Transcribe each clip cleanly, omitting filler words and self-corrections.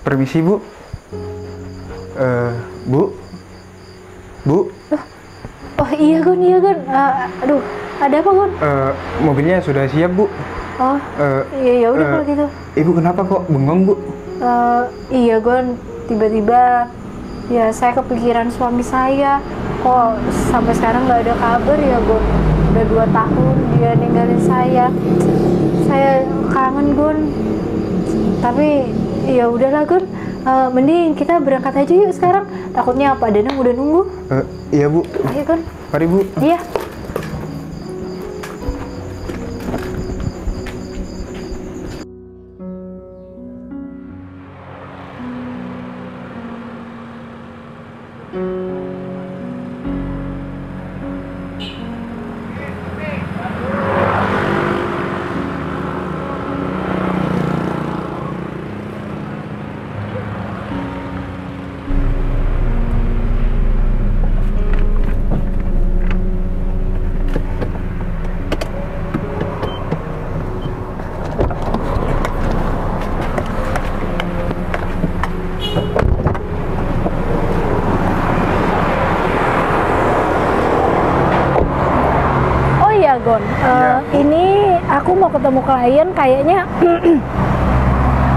Permisi, Bu. Bu? Bu? Oh iya Gun, iya Gun. Aduh, ada apa Gun? Mobilnya sudah siap, Bu. Oh, iya ya udah kalau gitu. Ibu kenapa kok bengong, Bu? Iya Gun, tiba-tiba ya saya kepikiran suami saya. Kok sampai sekarang nggak ada kabar ya Gun? Udah 2 tahun dia ninggalin saya. Saya kangen Gun. Tapi ya udahlah Gun. Mending kita berangkat aja yuk sekarang. Takutnya Pak Danang udah nunggu. Iya Bu. Ayo Gun. Mari Bu. Iya. Gon, ini aku mau ketemu klien kayaknya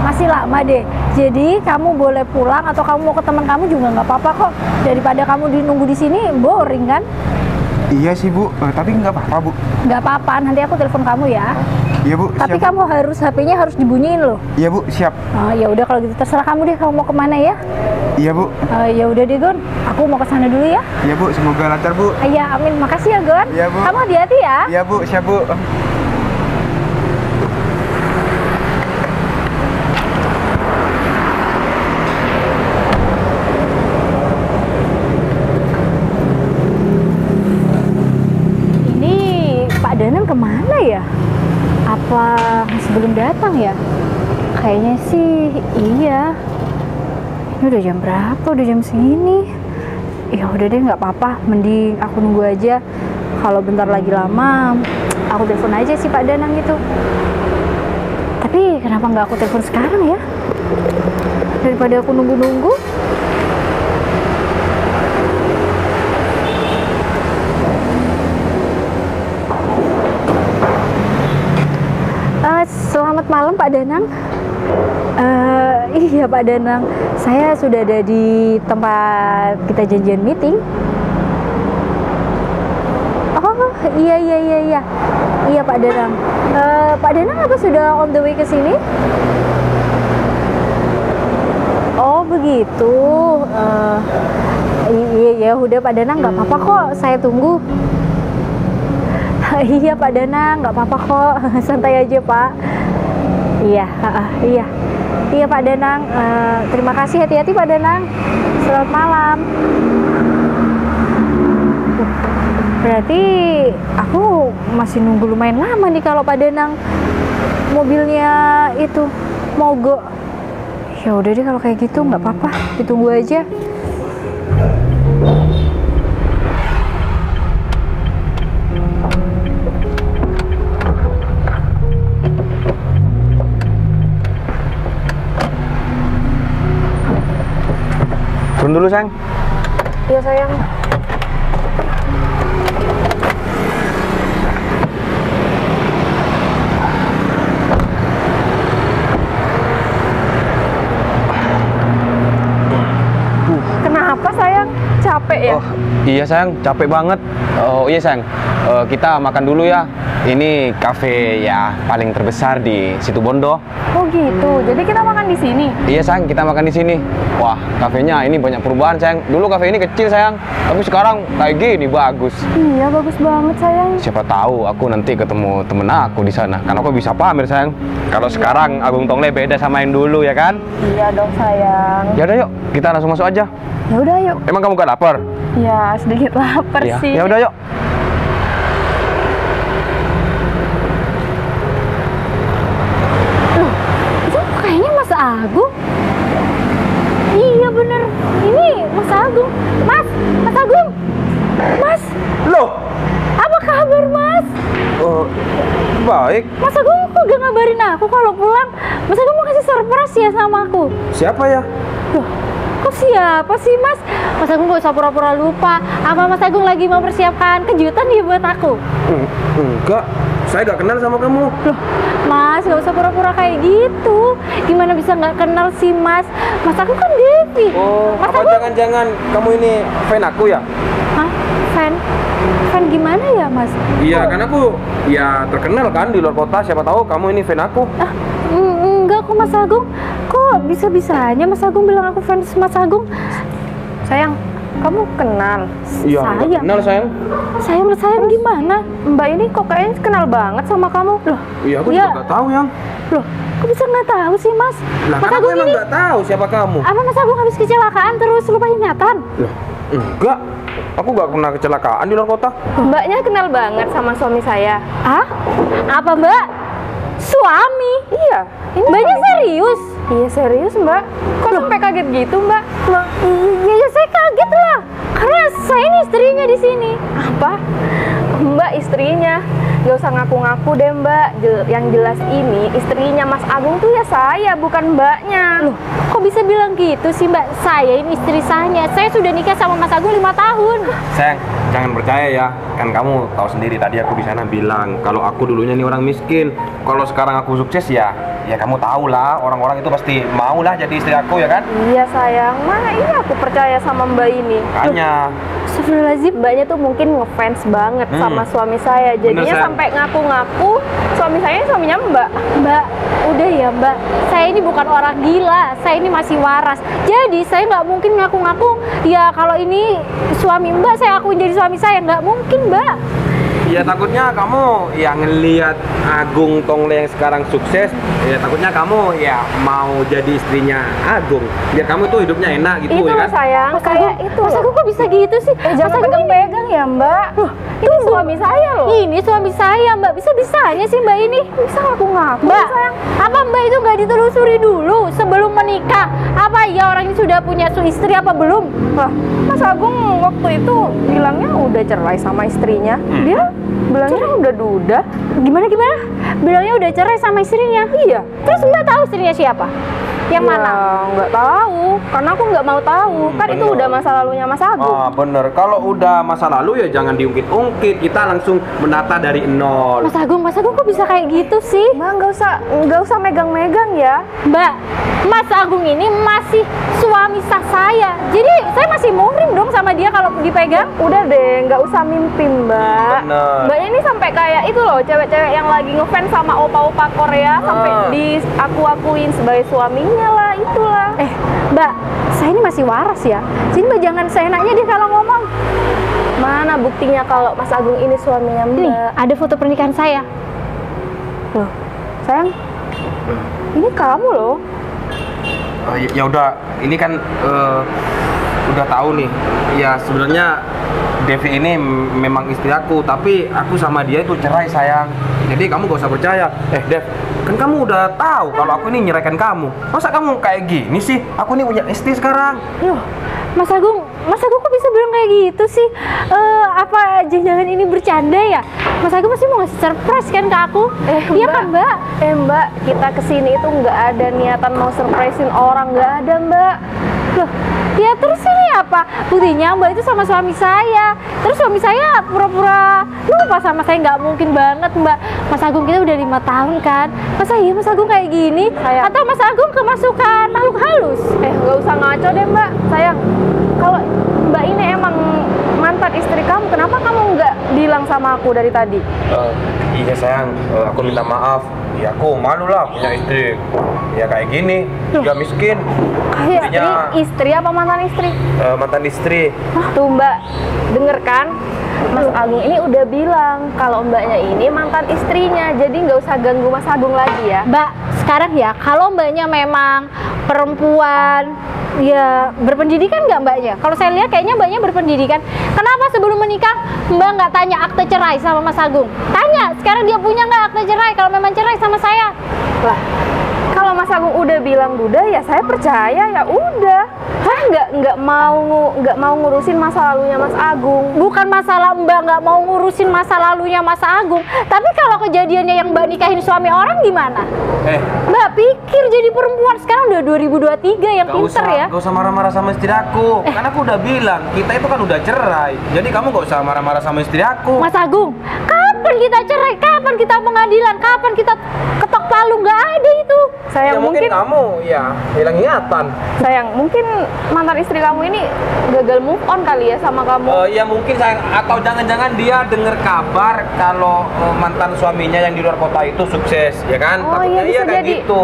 masih lama deh. Jadi kamu boleh pulang atau kamu mau ke teman kamu juga nggak apa-apa kok. Daripada kamu nunggu di sini boring kan? Iya sih Bu, tapi nggak apa-apa Bu. Nggak apa-apa, nanti aku telepon kamu ya. Iya Bu. Tapi siap, kamu harus HP-nya harus dibunyiin loh. Iya Bu, siap. Oh ya udah kalau gitu terserah kamu deh, kamu mau kemana ya? Iya Bu. Ya udah deh Gon, aku mau ke sana dulu ya. Iya Bu, semoga lancar Bu. Iya amin, makasih ya Gon. Iya Bu. Kamu hati-hati ya. Iya Bu, siap Bu. Ini Pak Danang kemana ya? Apa masih belum datang ya? Kayaknya sih iya. Ini udah jam berapa? Udah jam segini. Ya udah deh, nggak apa-apa. Mending aku nunggu aja. Kalau bentar lagi lama, aku telepon aja si Pak Danang itu. Tapi kenapa nggak aku telepon sekarang ya? Daripada aku nunggu-nunggu. Selamat malam Pak Danang. Iya Pak Danang, saya sudah ada di tempat kita janjian meeting. Oh iya iya Pak Danang. Pak Danang apa sudah on the way ke sini? Oh begitu. Iya ya udah Pak Danang, nggak apa-apa kok, saya tunggu. Iya Pak Danang, nggak apa-apa kok, santai aja Pak. Iya Pak Danang, terima kasih, hati-hati Pak Danang. Selamat malam. Berarti aku masih nunggu lumayan lama nih kalau Pak Danang mobilnya itu mogok. Ya udah deh kalau kayak gitu, nggak apa-apa, ditunggu aja. Turun dulu sayang. Iya sayang. Kenapa sayang? Capek ya? Oh iya sayang, capek banget. Oh iya sayang, kita makan dulu ya. Ini kafe ya paling terbesar di Situbondo. Oh gitu. Jadi kita makan di sini. Iya sayang, kita makan di sini. Wah, kafenya ini banyak perubahan sayang. Dulu kafe ini kecil sayang, tapi sekarang kayak gini bagus. Iya bagus banget sayang. Siapa tahu aku nanti ketemu temen aku di sana. Kan aku bisa pamer sayang. Kalau sekarang Agung Tongle beda sama yang dulu ya kan? Iya dong sayang. Ya udah yuk, kita langsung masuk aja. Ya udah yuk. Emang kamu gak lapar? Ya sedikit lapar Iya. sih. Ya udah yuk. Itu kayaknya Mas Agung. Iya bener, ini Mas Agung. Mas Agung. Mas. Loh, Apa kabar Mas? baik. Mas Agung kok gak ngabarin aku kalau pulang? Mas Agung mau kasih surprise ya sama aku? Siapa ya? Loh, kok siapa sih Mas? Mas Agung gak usah pura-pura lupa. Apa Mas Agung lagi mempersiapkan kejutan dia buat aku? Enggak, saya gak kenal sama kamu. Loh, Mas, gak usah pura-pura kayak gitu. Gimana bisa nggak kenal sih Mas? Mas aku kan Devi. Oh, Mas apa Agung- jangan-jangan kamu ini fan aku ya? Hah? Fan? Fan gimana ya Mas? Iya, kan aku ya terkenal kan di luar kota. Siapa tahu kamu ini fan aku. Ah, enggak kok Mas Agung. Kok bisa-bisanya Mas Agung bilang aku fans Mas Agung? Sayang, kamu kenal Iya, saya? nggak kenal sayang. Sayang gimana? Mbak ini kok kayaknya kenal banget sama kamu. Loh, Iya, aku ya. juga nggak tahu yang. Loh, kok bisa nggak tahu sih Mas? Lah, Mas kan aku Agung emang ini, nggak tahu siapa kamu. apa Mas Agung habis kecelakaan terus lupa ingatan? Loh, enggak. Aku nggak pernah kecelakaan di luar kota. Mbaknya kenal banget sama suami saya. Ah? Apa Mbak? Suami? Iya. Mbaknya serius? Iya serius Mbak. Kok sampai kaget gitu Mbak? Loh, iya saya kaget lah. Karena saya ini istrinya di sini. Apa? Mbak istrinya. Gak usah ngaku-ngaku deh Mbak. Yang jelas ini istrinya Mas Agung tuh ya saya, bukan Mbaknya. Loh, kok bisa bilang gitu sih Mbak? Saya ini istri saya. Saya sudah nikah sama Mas Agung 5 tahun. Sayang, jangan percaya ya. Kan kamu tahu sendiri tadi aku di sana bilang kalau aku dulunya nih orang miskin. Kalau sekarang aku sukses ya kamu tahu lah, orang-orang itu pasti mau lah jadi istri aku ya kan? Iya sayang, mana iya aku percaya sama Mbak ini. Makanya. Astagfirullahaladzim. Mbaknya tuh mungkin ngefans banget sama suami saya. Bener, Jadinya sayang. sampai ngaku-ngaku suami saya ini suaminya Mbak. Mbak, udah ya Mbak. Saya ini bukan orang gila. Saya ini masih waras. Jadi saya nggak mungkin ngaku-ngaku. Ya kalau ini suami Mbak, saya akuin jadi suami saya. Nggak mungkin Mbak. Ya takutnya kamu yang ngelihat Agung Tongle yang sekarang sukses, ya takutnya kamu ya mau jadi istrinya Agung. Biar kamu tuh hidupnya enak gitu Itu ya kan? sayang, Mas kayak Agung, itu. Mas Agung kok bisa gitu sih? Mas Jangan Agung ini pegang-pegang ya Mbak. Ini suami saya loh. Ini suami saya Mbak. Bisa-bisanya sih Mbak ini. Bisa ngaku-ngaku Mbak, sayang. apa Mbak itu nggak ditelusuri dulu sebelum menikah? Apa ya orang ini sudah punya istri apa belum? Wah, Mas Agung waktu itu bilangnya udah cerai sama istrinya. Dia bilangnya udah duda. Gimana? Bilangnya udah cerai sama istrinya. Iya. Terus Mbak tahu istrinya siapa? Yang Ya, mana? nggak tahu, karena aku nggak mau tahu. Kan itu bener. udah masa lalunya Mas Agung. Ah bener, kalau udah masa lalu ya jangan diungkit-ungkit, kita langsung menata dari nol. Mas Agung kok bisa kayak gitu sih? Mbak nggak usah megang-megang ya. Mbak, Mas Agung ini masih suami sah saya. Jadi saya masih muhrim dong sama dia kalau dipegang. Udah deh, nggak usah mimpi Mbak. Bener. Mbaknya ini sampai kayak itu loh, cewek-cewek yang lagi ngefans sama opa-opa Korea sampai diaku-akuin sebagai suaminya lah, itulah. Mbak, saya ini masih waras ya. Jadi Mbak jangan seenaknya dia kalau ngomong. Mana buktinya kalau Mas Agung ini suaminya Nih, Mbak? ada foto pernikahan saya. Loh, sayang, ini kamu loh. Ya udah, ini kan udah tahu nih. Ya sebenarnya Devi ini memang istri aku, tapi aku sama dia itu cerai sayang. Jadi kamu gak usah percaya. Dev, kan kamu udah tahu kalau aku ini nyeraikan kamu. Masa kamu kayak gini sih? Aku ini punya istri sekarang. Loh, Mas Agung kok bisa bilang kayak gitu sih? Apa jangan ini bercanda ya? Mas Agung pasti mau ngasih surprise kan ke aku? Iya kan Mbak? Mbak, kita kesini itu nggak ada niatan mau surprisein orang, nggak ada Mbak. Loh, ya terus ini apa? Buktinya Mbak itu sama suami saya. Terus suami saya pura-pura lupa sama saya, nggak mungkin banget Mbak. Mas Agung kita udah 5 tahun kan? Masa iya Mas Agung kayak gini? Sayang. Atau Mas Agung kemasukan makhluk halus? Nggak usah ngaco deh Mbak. Sayang, kalau Mbak ini emang mantan istri kamu, kenapa kamu nggak bilang sama aku dari tadi? Iya sayang, aku minta maaf. Ya aku malu lah punya istri. Ya kayak gini, juga miskin. Kayak Istri apa mantan istri? Mantan istri. Tuh Mbak, denger kan? Mas Agung ini udah bilang kalau Mbaknya ini mantan istrinya, jadi nggak usah ganggu Mas Agung lagi ya. Mbak, sekarang ya kalau Mbaknya memang perempuan ya berpendidikan nggak Mbaknya? Kalau saya lihat kayaknya Mbaknya berpendidikan. Kenapa sebelum menikah Mbak nggak tanya akte cerai sama Mas Agung? Tanya, sekarang dia punya nggak akte cerai kalau memang cerai sama saya? Lah, kalau kalau Mas Agung udah bilang duda ya saya percaya, ya udah. Nggak mau ngurusin masa lalunya Mas Agung. Bukan masalah Mbak nggak mau ngurusin masa lalunya Mas Agung, tapi kalau kejadiannya yang Mbak nikahin suami orang gimana? Mbak pikir jadi perempuan sekarang udah 2023 yang pinter ya. Gak usah marah-marah sama istri aku. Karena aku udah bilang kita itu kan udah cerai. Jadi kamu gak usah marah-marah sama istri aku. Mas Agung, kapan kita cerai? Kapan kita pengadilan? Kapan kita ketok palu? Nggak ada itu. Sayang, Ya mungkin kamu ya hilang ingatan. sayang, mungkin mantan istri kamu ini gagal move on kali ya sama kamu. Ya mungkin sayang, atau jangan-jangan dia dengar kabar kalau mantan suaminya yang di luar kota itu sukses, ya kan? Oh, Takutnya iya, bisa kayak jadi. gitu.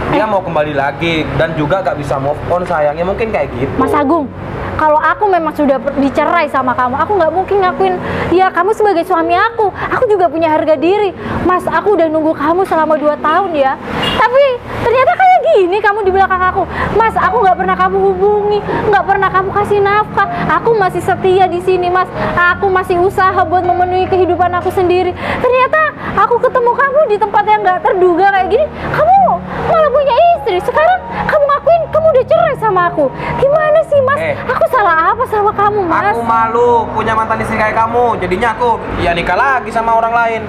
Dia mau kembali lagi dan juga gak bisa move on sayangnya, mungkin kayak gitu. Mas Agung, kalau aku memang sudah dicerai sama kamu, aku nggak mungkin ngakuin ya kamu sebagai suami aku. Aku juga punya harga diri. Mas, aku udah nunggu kamu selama 2 tahun ya. Tapi ternyata kayak gini kamu di belakang aku. Mas, aku nggak pernah kamu hubungi, nggak pernah kamu kasih nafkah. Aku masih setia di sini, Mas. Aku masih usaha buat memenuhi kehidupan aku sendiri. Ternyata aku ketemu kamu di tempat yang nggak terduga kayak gini. Kamu malah punya istri. Sekarang kamu ngakuin kamu udah cerai sama aku. Gimana sih, Mas? Aku salah apa sama kamu, Mas? Aku malu punya mantan istri kayak kamu. Jadinya aku ya nikah lagi sama orang lain.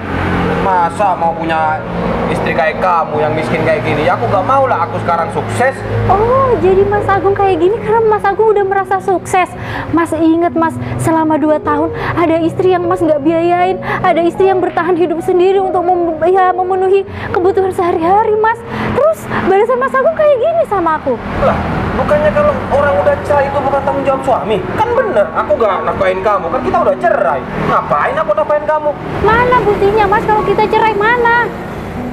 Masa mau punya istri kayak kamu yang miskin kayak gini? Ya aku gak mau lah, aku sekarang sukses. Oh, jadi Mas Agung kayak gini karena Mas Agung udah merasa sukses. Mas inget Mas, selama 2 tahun ada istri yang Mas nggak biayain, ada istri yang bertahan hidup sendiri untuk memenuhi kebutuhan sehari-hari, Mas. Terus balasan Mas Agung kayak gini sama aku. Lah, bukannya kalau orang udah cerai itu bukan tanggung jawab suami? Kan bener, aku gak nafkahin kamu, kan kita udah cerai. Ngapain aku nafkahin kamu? Mana buktinya, Mas, kalau kita cerai mana?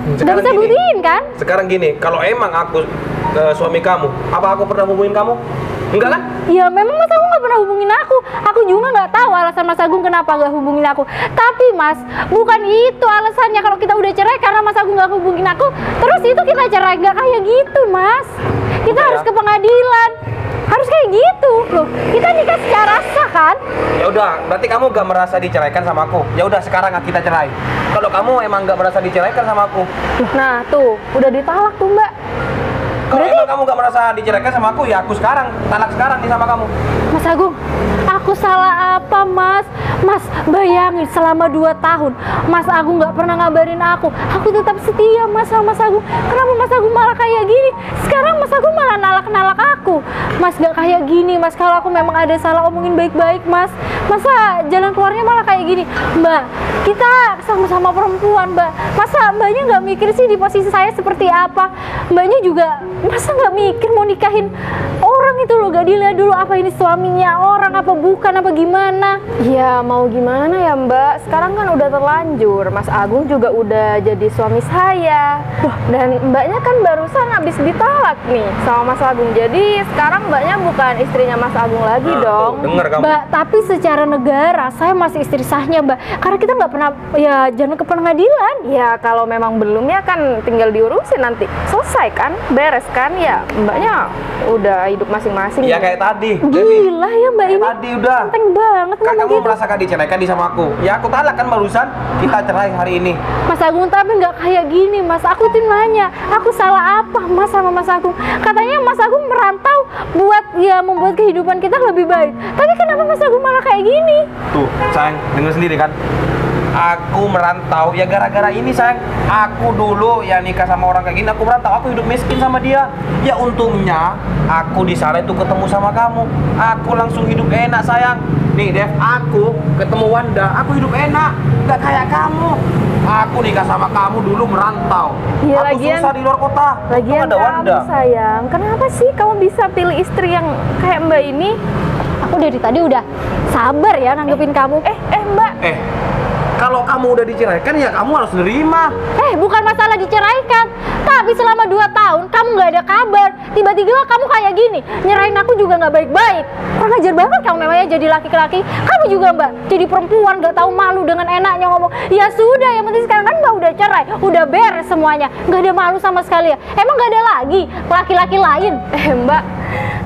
Nggak bisa buktiin kan? Sekarang gini, kalau emang aku suami kamu, apa aku pernah hubungin kamu? Enggak kan? Ya memang Mas Agung nggak pernah hubungin aku. Aku juga nggak tahu alasan Mas Agung kenapa nggak hubungin aku. Tapi Mas, bukan itu alasannya kalau kita udah cerai karena Mas Agung nggak hubungin aku. Terus itu kita cerai, nggak kayak gitu, Mas. Kita harus ke pengadilan. Harus kayak gitu loh. Kita nikah secara sah kan? Ya udah, berarti kamu gak merasa diceraikan sama aku. Ya udah, sekarang kita cerai. Kalau kamu emang gak merasa diceraikan sama aku, Nah tuh, udah ditalak tuh Mbak. kalau emang kamu gak merasa diceraikan sama aku, ya aku sekarang talak sekarang nih sama kamu. Mas Agung, aku salah apa, Mas? Mas, bayangin selama 2 tahun Mas Agung nggak pernah ngabarin aku. Aku tetap setia, Mas, sama Mas Agung. Kenapa Mas Agung malah kayak gini? Sekarang Mas Agung malah nalak-nalak aku. Mas, gak kayak gini, Mas. Kalau aku memang ada salah, omongin baik-baik, Mas. Masa jalan keluarnya malah kayak gini? Mbak, kita sama-sama perempuan, Mbak. Masa Mbaknya nggak mikir sih di posisi saya seperti apa? Mbaknya juga masa nggak mikir mau nikahin orang itu loh, gak dilihat dulu apa ini suaminya orang apa bukan apa gimana. Ya mau gimana ya Mbak, sekarang kan udah terlanjur. Mas Agung juga udah jadi suami saya. Dan Mbaknya kan barusan habis ditalak nih sama Mas Agung. Jadi sekarang Mbaknya bukan istrinya Mas Agung lagi dong. Denger kamu. Mbak, tapi secara negara saya masih istri sahnya, Mbak. Karena kita nggak pernah ya jangan ke pengadilan. Ya kalau memang belum ya kan tinggal diurusin nanti. Selesai kan, beres kan ya. Mbaknya udah hidup masing-masing. Ya kayak tadi. Gila ya Mbak, ini Tadi udah. penting banget Kan ngomong kamu gitu. merasakan diceraikan di sama aku. Ya aku talak kan barusan. Kita cerai hari ini. Mas Agung, tapi nggak kayak gini, Mas. Aku tuh nanya, aku salah apa, Mas, sama Mas Agung? Katanya Mas Agung merantau buat ya membuat kehidupan kita lebih baik. Tapi kenapa Mas Agung malah kayak gini? Tuh, sayang, denger sendiri kan. Aku merantau ya gara-gara ini, sayang. Aku dulu ya nikah sama orang kayak gini, aku merantau, aku hidup miskin sama dia. Ya untungnya aku di sana itu ketemu sama kamu. Aku langsung hidup enak, sayang. Nih, Dev, aku ketemu Wanda, aku hidup enak. Gak kayak kamu. Aku nikah sama kamu dulu merantau. Iya, aku lagian- susah di luar kota. Lagian Untung ada kamu Wanda. sayang, kenapa sih kamu bisa pilih istri yang kayak Mbak ini? Aku dari tadi udah sabar ya nanggepin kamu. Mbak, Kalau kamu udah diceraikan ya kamu harus nerima. Bukan masalah diceraikan, tapi selama 2 tahun kamu nggak ada kabar. Tiba-tiba kamu kayak gini, nyerahin aku juga nggak baik-baik. Kurang ajar banget kamu memangnya jadi laki-laki. Kamu juga Mbak, jadi perempuan nggak tahu malu dengan enaknya ngomong. Ya sudah, yang penting sekarang kan Mbak udah cerai, udah beres semuanya, nggak ada malu sama sekali ya. Emang nggak ada lagi laki-laki lain? Mbak,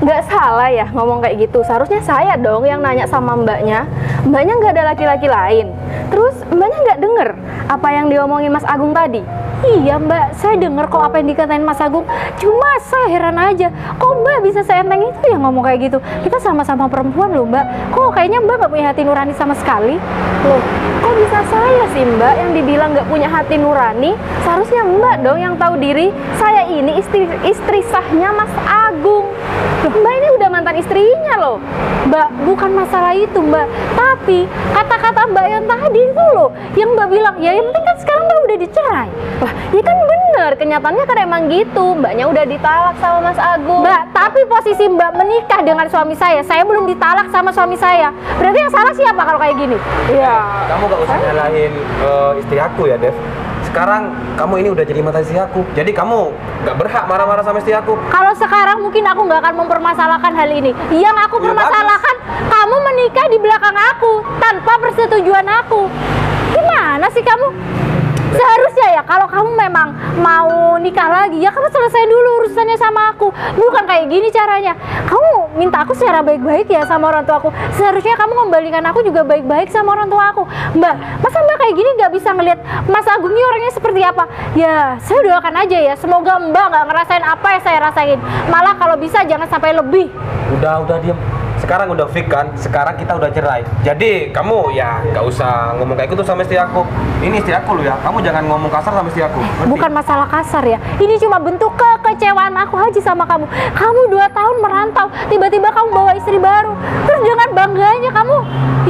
nggak salah ya ngomong kayak gitu. Seharusnya saya dong yang nanya sama Mbaknya. Mbaknya nggak ada laki-laki lain. Terus Mbaknya nggak denger apa yang diomongin Mas Agung tadi? Iya Mbak, saya dengar kok apa yang dikatain Mas Agung. Cuma saya heran aja, kok Mbak bisa seenteng itu ya ngomong kayak gitu. Kita sama-sama perempuan loh Mbak. Kok kayaknya Mbak nggak punya hati nurani sama sekali? Loh, kok bisa saya sih Mbak yang dibilang nggak punya hati nurani? Seharusnya Mbak dong yang tahu diri. Saya ini istri sahnya Mas Agung. Loh, Mbak ini udah mantan istrinya loh. Mbak, bukan masalah itu Mbak. Tapi kata-kata Mbak yang tadi itu loh, yang Mbak bilang, ya yang penting kan sekarang Mbak udah dicerai. Wah, ya kan bener, kenyataannya kan emang gitu. Mbaknya udah ditalak sama Mas Agung. Mbak, tapi posisi Mbak menikah dengan suami saya belum ditalak sama suami saya. Berarti yang salah siapa kalau kayak gini? Iya. Kamu gak usah nyalahin istri aku ya, Dev. Sekarang kamu ini udah jadi mantan istri aku. Jadi kamu gak berhak marah-marah sama istri aku. Kalau sekarang mungkin aku nggak akan mempermasalahkan hal ini. Yang aku Ya, permasalahkan, kamu menikah di belakang aku tanpa persetujuan aku. Gimana sih kamu? Seharusnya ya kalau kamu memang mau nikah lagi, ya kamu selesai dulu urusannya sama aku. Bukan kayak gini caranya. Kamu minta aku secara baik-baik ya sama orang tua aku. Seharusnya kamu kembalikan aku juga baik-baik sama orang tua aku. Mbak, masa Mbak kayak gini nggak bisa ngelihat Mas Agung ini orangnya seperti apa? Ya, saya doakan aja ya. Semoga Mbak nggak ngerasain apa yang saya rasain. Malah kalau bisa jangan sampai lebih. Udah diam. Sekarang udah fix kan, sekarang kita udah cerai. Jadi kamu ya nggak usah ngomong kayak gitu sama istri aku. Ini istri aku loh ya, kamu jangan ngomong kasar sama istri aku. Ngerti? Bukan masalah kasar ya, ini cuma bentuk kekecewaan aku aja sama kamu. Kamu 2 tahun merantau, tiba-tiba kamu bawa istri baru. Terus dengan bangganya kamu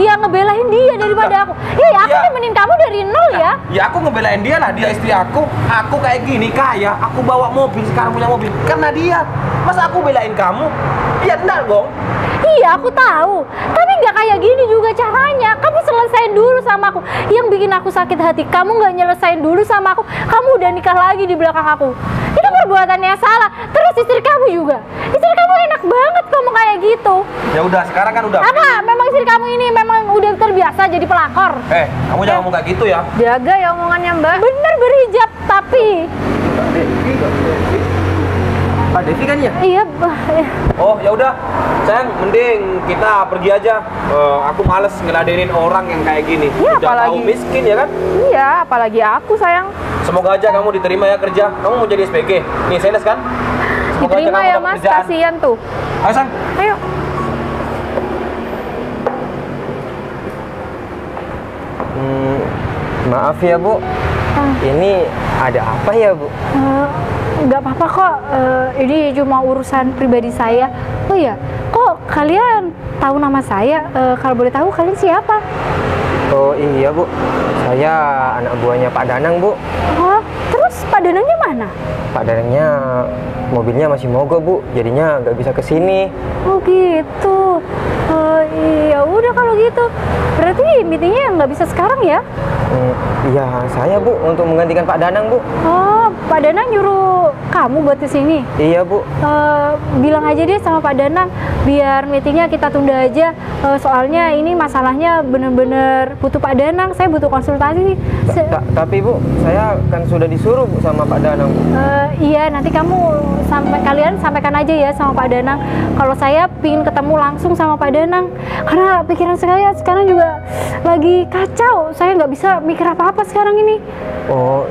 ya ngebelain dia daripada aku. Iya, aku Ya. temenin kamu dari nol ya. Ya aku ngebelain dia lah, dia istri aku. Aku kayak gini kaya, aku bawa mobil, sekarang punya mobil karena dia. Masa aku belain kamu? Iya enggak dong. Iya, aku tahu. Tapi nggak kayak gini juga caranya. Kamu selesain dulu sama aku. Yang bikin aku sakit hati, kamu nggak nyelesain dulu sama aku. Kamu udah nikah lagi di belakang aku. Itu perbuatannya salah. Terus istri kamu juga. Istri kamu enak banget kamu kayak gitu. Ya udah, sekarang kan udah. Apa? Memang istri kamu ini memang udah terbiasa jadi pelakor? Kamu jangan ngomong kayak gitu ya. Jaga ya omongannya Mbak. Bener berhijab, tapi Pak Devi kan ya? iya, Oh ya udah, sayang, mending kita pergi aja. Aku males ngeladenin orang yang kayak gini. Ya, Udah tahu apalagi- miskin ya kan? Iya, apalagi aku sayang. Semoga aja kamu diterima ya kerja. Kamu mau jadi SPG. Nih, sales kan? Semoga aja Diterima kamu ya dapat Mas, kerjaan. kasihan tuh. Ayo, Sang. Ayo. Maaf ya Bu, ini ada apa ya Bu? nggak apa-apa kok. Ini cuma urusan pribadi saya. Oh iya, kok kalian tahu nama saya? Kalau boleh tahu kalian siapa? Oh iya Bu, saya anak buahnya Pak Danang Bu. Oh, terus Pak Danangnya mana? Pak Danangnya mobilnya masih mogok Bu, jadinya nggak bisa kesini. Oh gitu. Iya udah kalau gitu. Berarti meetingnya nggak bisa sekarang ya? Iya saya Bu, untuk menggantikan Pak Danang Bu. Oh, Pak Danang nyuruh kamu buat kesini? Iya Bu. Bilang aja deh sama Pak Danang, biar meetingnya kita tunda aja. Soalnya ini masalahnya bener-bener butuh Pak Danang. Saya butuh konsultasi. Tapi Bu, saya kan sudah disuruh Bu sama Pak Danang Bu. Iya, nanti kalian sampaikan aja ya sama Pak Danang. Kalau saya pingin ketemu langsung sama Pak Danang, karena pikiran saya sekarang juga lagi kacau. Saya nggak bisa mikir apa-apa sekarang ini. Oh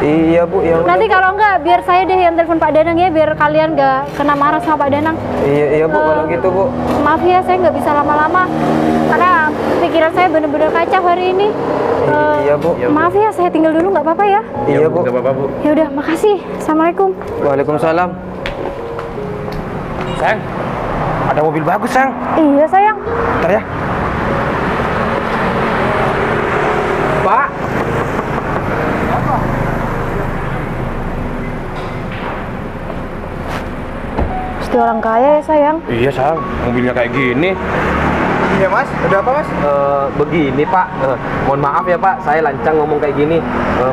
iya Bu, ya udah, Nanti Bu. kalau enggak, biar saya deh yang telepon Pak Danang ya, biar kalian nggak kena marah sama Pak Danang. Iya Bu, kalau gitu Bu. Maaf ya, saya nggak bisa lama-lama karena pikiran saya bener-bener kacau hari ini. Iya Bu. Maaf ya, saya tinggal dulu nggak apa-apa ya. Iya Bu. Gak apa-apa Bu. Ya udah, makasih. Assalamualaikum. Waalaikumsalam. Sayang, ada mobil bagus, Sang. Iya sayang. Bentar ya. Pak. Mesti orang kaya ya sayang. Iya, Sang. Mobilnya kayak gini. Iya Mas, ada apa Mas? Begini Pak, mohon maaf ya Pak, saya lancang ngomong kayak gini.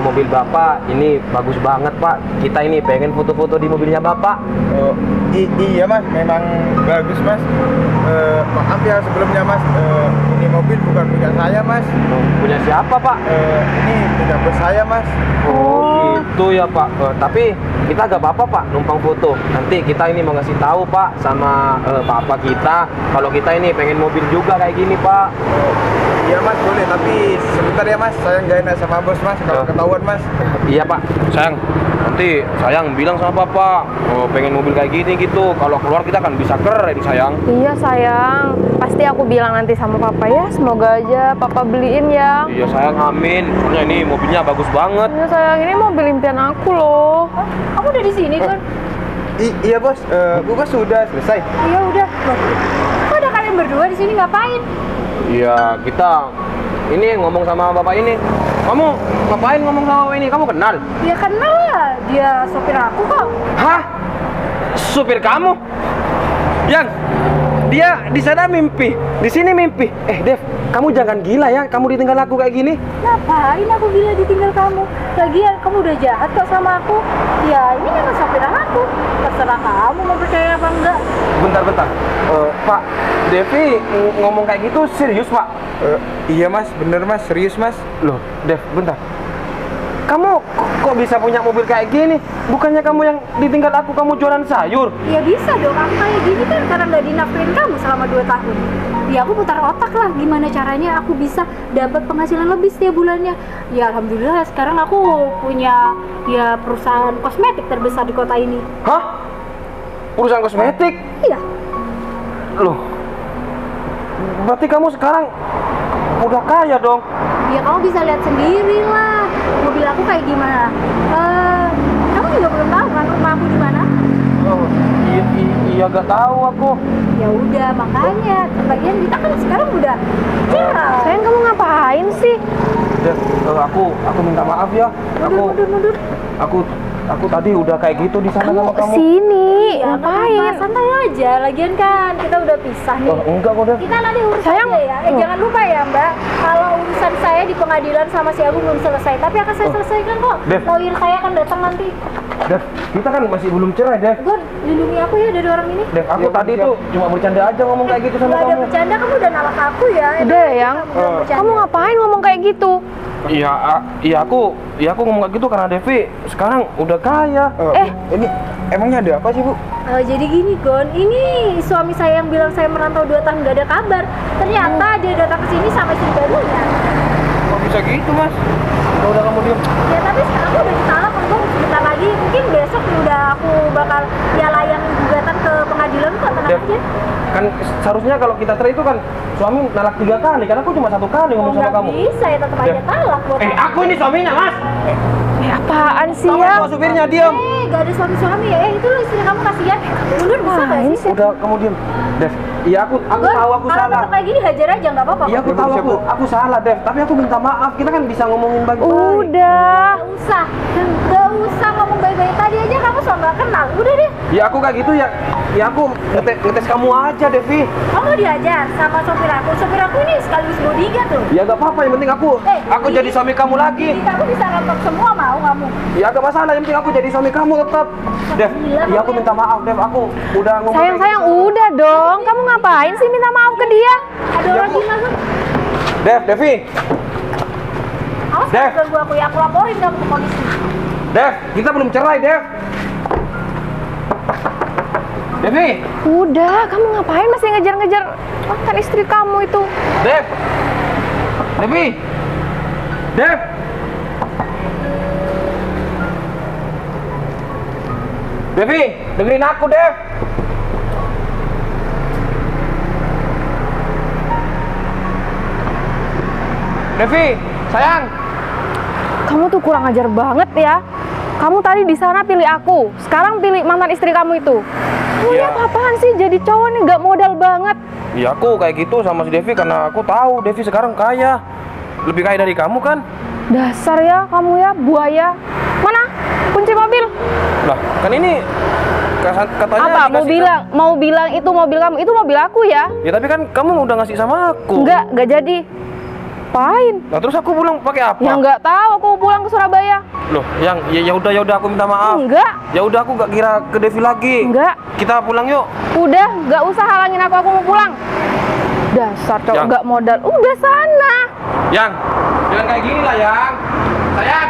Mobil Bapak ini bagus banget Pak. Kita ini pengen foto-foto di mobilnya Bapak. Iya Mas, memang bagus Mas. Maaf ya sebelumnya Mas, ini mobil bukan punya saya Mas. Punya siapa Pak? Ini punya bos saya Mas. Oh gitu ya Pak. Tapi kita gak apa-apa Pak numpang foto. Nanti kita ini mau ngasih tahu Pak sama papa kita kalau kita ini pengen mobil juga kayak gini Pak. Iya mas, boleh, tapi sebentar ya mas, saya nggak enak sama bos mas kalau ketahuan mas. Iya Pak, sayang. Nanti sayang bilang sama papa, pengen mobil kayak gini gitu. Kalau keluar kita kan bisa keren sayang. Iya sayang, pasti aku bilang nanti sama papa ya. Semoga aja papa beliin ya. Iya sayang, amin. Soalnya ini mobilnya bagus banget. Iya sayang, ini mobil impian aku loh. Kamu udah di sini kan? Iya bos, bos sudah selesai. Iya udah. Loh, kok ada kalian berdua di sini ngapain? Iya, kita ini ngomong sama bapak ini. Kamu ngapain ngomong sama bapak ini? Kamu kenal? Ya kenal lah, dia sopir aku kok. Hah? Supir kamu? Yang dia di sana mimpi, di sini mimpi. Dev, kamu jangan gila ya, kamu ditinggal aku kayak gini. Ngapain aku gila ditinggal kamu? Lagian kamu udah jahat kok sama aku. Ya ini memang sopir aku. Terserah kamu mau percaya apa enggak. Bentar. Pak, Devi ngomong kayak gitu serius Pak? Iya mas, bener mas, serius mas. Loh, Dev, bentar. Kamu kok bisa punya mobil kayak gini? Bukannya kamu yang ditinggal aku, kamu jualan sayur? Ya bisa dong, aku kayak gini kan karena nggak dinafkahin kamu selama 2 tahun. Ya aku putar otak lah, gimana caranya aku bisa dapat penghasilan lebih setiap bulannya. Ya alhamdulillah sekarang aku punya ya perusahaan kosmetik terbesar di kota ini. Hah? Perusahaan kosmetik? Iya. Loh, berarti kamu sekarang udah kaya dong? Ya kamu bisa lihat sendiri lah mobil aku kayak gimana. Kamu juga belum tahu kan rumah aku di mana? Oh, iya gak tahu aku. Ya udah makanya, bagian kita kan sekarang udah cerai. Sayang, kamu ngapain sih? Dev, aku minta maaf ya. Mundur. Aku tadi udah kayak gitu di sana sama kamu. Sini, Ya, ngapain? santai aja, lagian kan kita udah pisah nih. Oh, enggak kok Dev. Kita nanti urus Sayang. aja ya. Jangan lupa ya Mbak, kalau urusan saya di pengadilan sama si Agung belum selesai, tapi akan saya selesaikan kok. Dev. Lawyer saya akan datang nanti. Dev, kita kan masih belum cerai Dev. Gon, lindungi aku ya dari orang ini. Dev, aku tadi tuh cuma bercanda aja ngomong kayak gitu sama Gak ada kamu. bercanda, kamu udah nalak aku ya. Udah ya, Yang. Kamu bilang bercanda. Kamu ngapain ngomong kayak gitu? Iya aku ngomong kayak gitu karena Devi sekarang udah kaya. Ini emangnya ada apa sih bu? Jadi gini Gon, ini suami saya yang bilang saya merantau 2 tahun gak ada kabar. Ternyata dia datang ke sini sama istri barunya. Kok bisa gitu mas? Udah kamu diam. Ya tapi aku udah ditalak kan Gon, sebentar lagi mungkin besok udah aku bakal ya layangin gugatan ke pengadilan kok, tenang Dev, aja. kan seharusnya kalau kita cerai itu kan suami nalak 3 kali, karena aku cuma 1 kali ngomong sama Nggak kamu. bisa ya, tetap aja Dev. talak buat Aku ini suaminya mas. Apaan sih Kamu ya? kok supirnya diam. gak ada suami-suami ya. Itu loh istri kamu kasihan. Mundur bisa gak sih? Udah kamu diam. Dev, iya aku Gon, tahu aku kalau salah. tetap kayak gini hajar aja nggak apa-apa. Iya aku tahu aku salah Dev, tapi aku minta maaf. Kita kan bisa ngomongin baik-baik. Udah. Gak usah ngomong baik-baik. Tadi aja kamu so nggak kenal. Udah deh. Ya aku kayak gitu ya. Ya aku ngetes kamu aja Devi. Kamu diajar sama sopir aku. Sopir aku ini sekaligus bodyguard loh. Ya gak apa-apa, yang penting aku ini- jadi suami kamu lagi. Jadi kamu bisa rontok semua mau kamu. Ya gak masalah, yang penting aku jadi suami kamu tetap. Dev, Gila, ya aku minta maaf Dev, aku udah ngomong kayak Sayang, gitu. udah dong. Kamu ngapain sih minta maaf ke dia? Ada orang di mana? Devi, Awas Dev. ganggu aku ya. Aku laporin kamu ke polisi. Dev, kita belum cerai Dev. Devi, Udah, kamu ngapain masih ngejar-ngejar mantan istri kamu itu? Dev, Devi, Dev. Devi, dengerin aku Dev. Devi, sayang. Kamu tuh kurang ajar banget ya. Kamu tadi di sana pilih aku, sekarang pilih mantan istri kamu itu. Kamu ini Iya. apa-apaan sih jadi cowok nih nggak modal banget. Ya aku kayak gitu sama si Devi karena aku tahu Devi sekarang kaya. Lebih kaya dari kamu kan? Dasar ya kamu ya, buaya. Mana kunci mobil? Lah, kan ini katanya Apa mau dikasih bilang itu mobil kamu, itu mobil aku ya? Ya tapi kan kamu udah ngasih sama aku. Nggak jadi. Apain? Nah terus aku pulang pakai apa? Ya nggak tahu, aku mau pulang ke Surabaya. Loh, yang ya udah aku minta maaf. Enggak, Ya udah aku gak kira ke Devi lagi. enggak. Kita pulang yuk. Udah, nggak usah halangin aku mau pulang. Dasar cowok Yang- nggak modal. Udah sana. Yang, jangan kayak gini lah yang. Sayang.